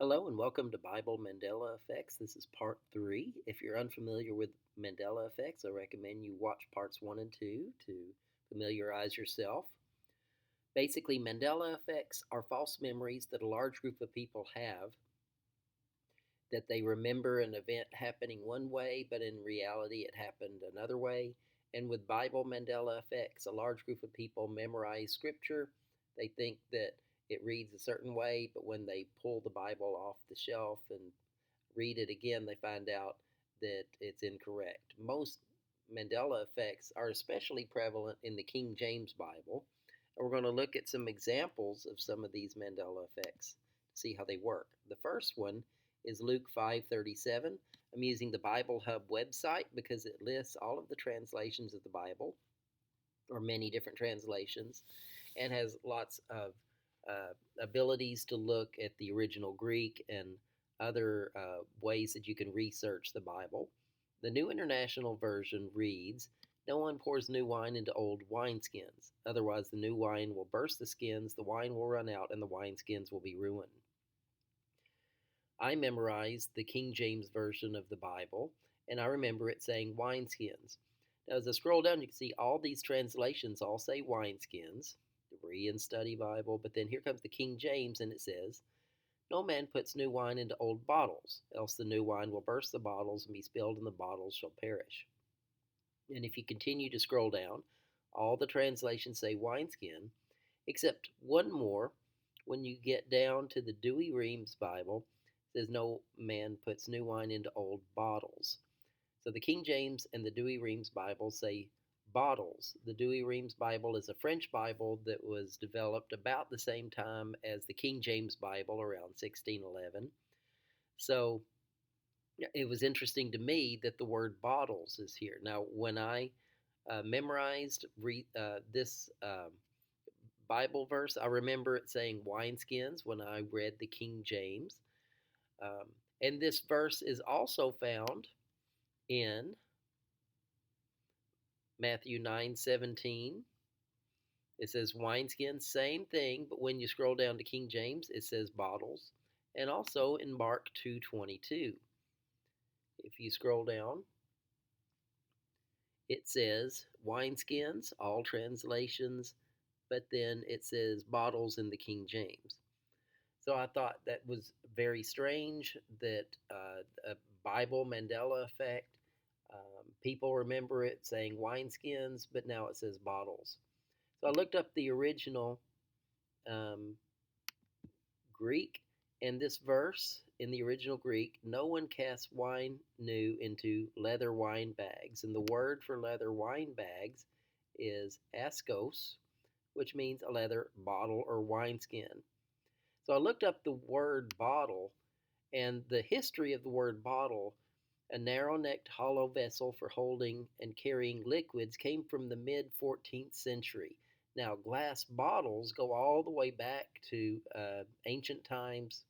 Hello and welcome to Bible Mandela Effects. This is part three. If you're unfamiliar with Mandela Effects, I recommend you watch parts one and two to familiarize yourself. Basically, Mandela Effects are false memories that a large group of people have that they remember an event happening one way, but in reality it happened another way. And with Bible Mandela effects, a large group of people memorize scripture. They think that it reads a certain way, but when they pull the Bible off the shelf and read it again, they find out that it's incorrect. Most Mandela effects are especially prevalent in the King James Bible. And we're going to look at some examples of some of these Mandela effects to see how they work. The first one is Luke 5:37. I'm using the Bible Hub website because it lists all of the translations of the Bible, or many different translations, and has lots of abilities to look at the original Greek and other ways that you can research the Bible. The New International Version reads, "No one pours new wine into old wineskins. Otherwise, the new wine will burst the skins, the wine will run out, and the wineskins will be ruined." I memorized the King James Version of the Bible, and I remember it saying wineskins. Now, as I scroll down, you can see all these translations all say wineskins, the Re and Study Bible, but then here comes the King James, and it says, "No man puts new wine into old bottles, else the new wine will burst the bottles and be spilled, and the bottles shall perish." And if you continue to scroll down, all the translations say wineskin, except one more. When you get down to the Dewey Reams Bible, it says no man puts new wine into old bottles. So the King James and the Dewey Reams Bible say bottles. The Dewey Reams Bible is a French Bible that was developed about the same time as the King James Bible, around 1611. So it was interesting to me that the word bottles is here. Now, when I memorized this Bible verse, I remember it saying wineskins when I read the King James. Um, and this verse is also found in Matthew 9:17. It says wineskins, same thing, but when you scroll down to King James, it says bottles. And also in Mark 2:22. If you scroll down, it says wineskins, all translations, but then it says bottles in the King James. So I thought that was very strange that a Bible Mandela effect, people remember it saying wineskins, but now it says bottles. So I looked up the original um, Greek, and this verse in the original Greek, no one casts wine new into leather wine bags. And the word for leather wine bags is askos, which means a leather bottle or wineskin. So I looked up the word bottle and the history of the word bottle. A narrow necked hollow vessel for holding and carrying liquids came from the mid 14th century. Now, glass bottles go all the way back to ancient times,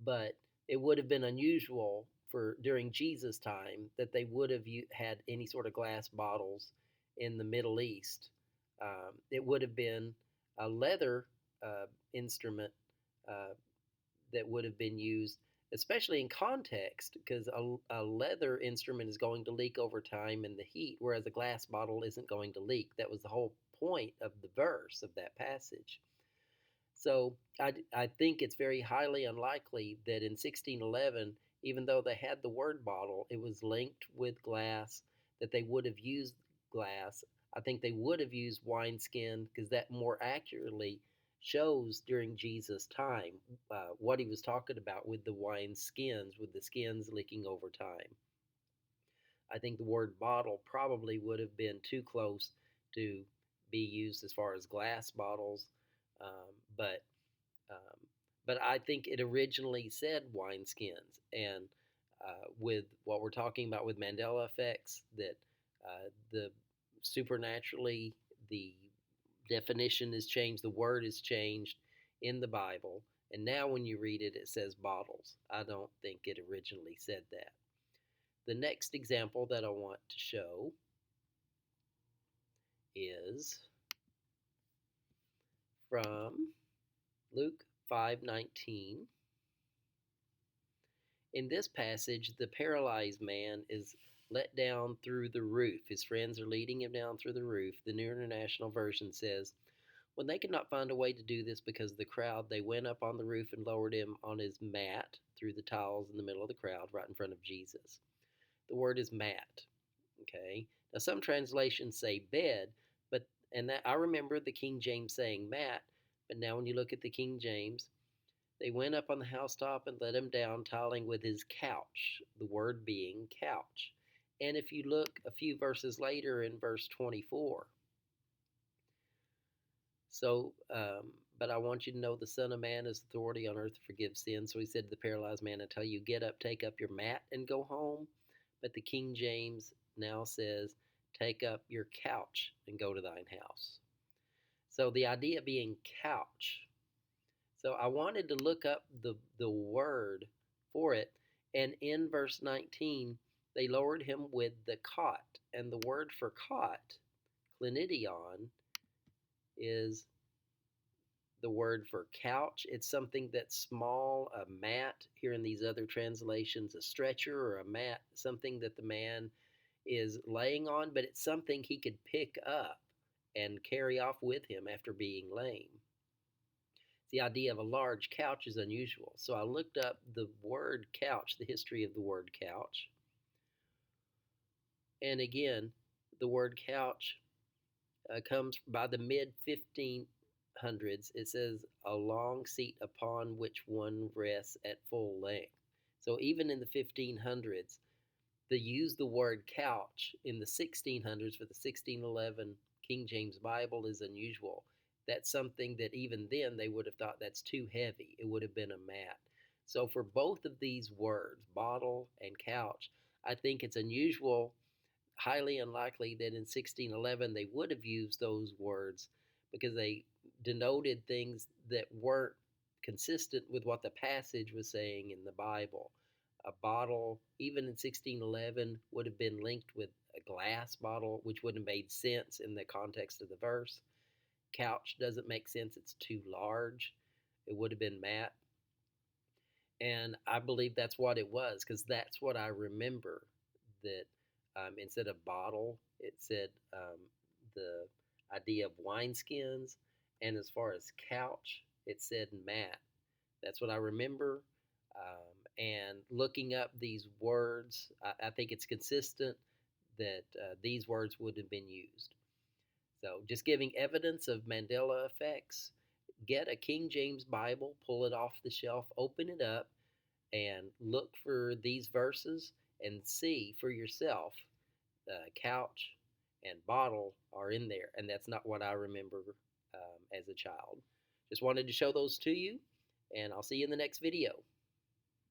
but it would have been unusual for during Jesus' time that they would have had any sort of glass bottles in the Middle East. It would have been a leather instrument uh, that would have been used, especially in context, because a leather instrument is going to leak over time in the heat, whereas a glass bottle isn't going to leak. That was the whole point of the verse of that passage. So I think it's very highly unlikely that in 1611, even though they had the word bottle, it was linked with glass, that they would have used glass. I think they would have used wineskin because that more accurately shows during Jesus' time what he was talking about with the wine skins, with the skins leaking over time. I think the word bottle probably would have been too close to be used as far as glass bottles, um, but um, but I think it originally said wineskins, and with what we're talking about with Mandela effects, that the supernaturally the definition is changed, the word is changed in the Bible, and now when you read it, it says bottles. I don't think it originally said that. The next example that I want to show is from Luke 5:19. In this passage, the paralyzed man is let down through the roof. His friends are leading him down through the roof. The New International Version says, when they could not find a way to do this because of the crowd, they went up on the roof and lowered him on his mat through the tiles in the middle of the crowd, right in front of Jesus. The word is mat. Okay. Now some translations say bed, but and that I remember the King James saying mat, but now when you look at the King James, they went up on the housetop and let him down, tiling with his couch, the word being couch. And if you look a few verses later in verse 24, so, but I want you to know the Son of Man has authority on earth to forgive sins. So he said to the paralyzed man, I tell you, get up, take up your mat, and go home. But the King James now says, take up your couch and go to thine house. So the idea being couch. So I wanted to look up the word for it. And in verse 19, they lowered him with the cot. And the word for cot, klinidion, is the word for couch. It's something that's small, a mat. Here in these other translations, a stretcher or a mat, something that the man is laying on, but it's something he could pick up and carry off with him after being lame. The idea of a large couch is unusual. So I looked up the word couch, the history of the word couch. And again, the word couch comes by the mid 1500s. It says a long seat upon which one rests at full length. So even in the 1500s, they used the word couch. In the 1600s for the 1611 King James Bible is unusual. That's something that even then they would have thought that's too heavy. It would have been a mat. So for both of these words, bottle and couch, I think it's unusual, highly unlikely that in 1611 they would have used those words because they denoted things that weren't consistent with what the passage was saying in the Bible. A bottle, even in 1611, would have been linked with a glass bottle, which wouldn't have made sense in the context of the verse. Couch doesn't make sense, it's too large. It would have been mat. And I believe that's what it was because that's what I remember, that instead of bottle, it said the idea of wineskins. And as far as couch, it said mat. That's what I remember. And looking up these words, I think it's consistent that these words would have been used. So just giving evidence of Mandela effects. Get a King James Bible, pull it off the shelf, open it up, and look for these verses and see for yourself couch and bottle are in there. And that's not what I remember as a child. Just wanted to show those to you, and I'll see you in the next video.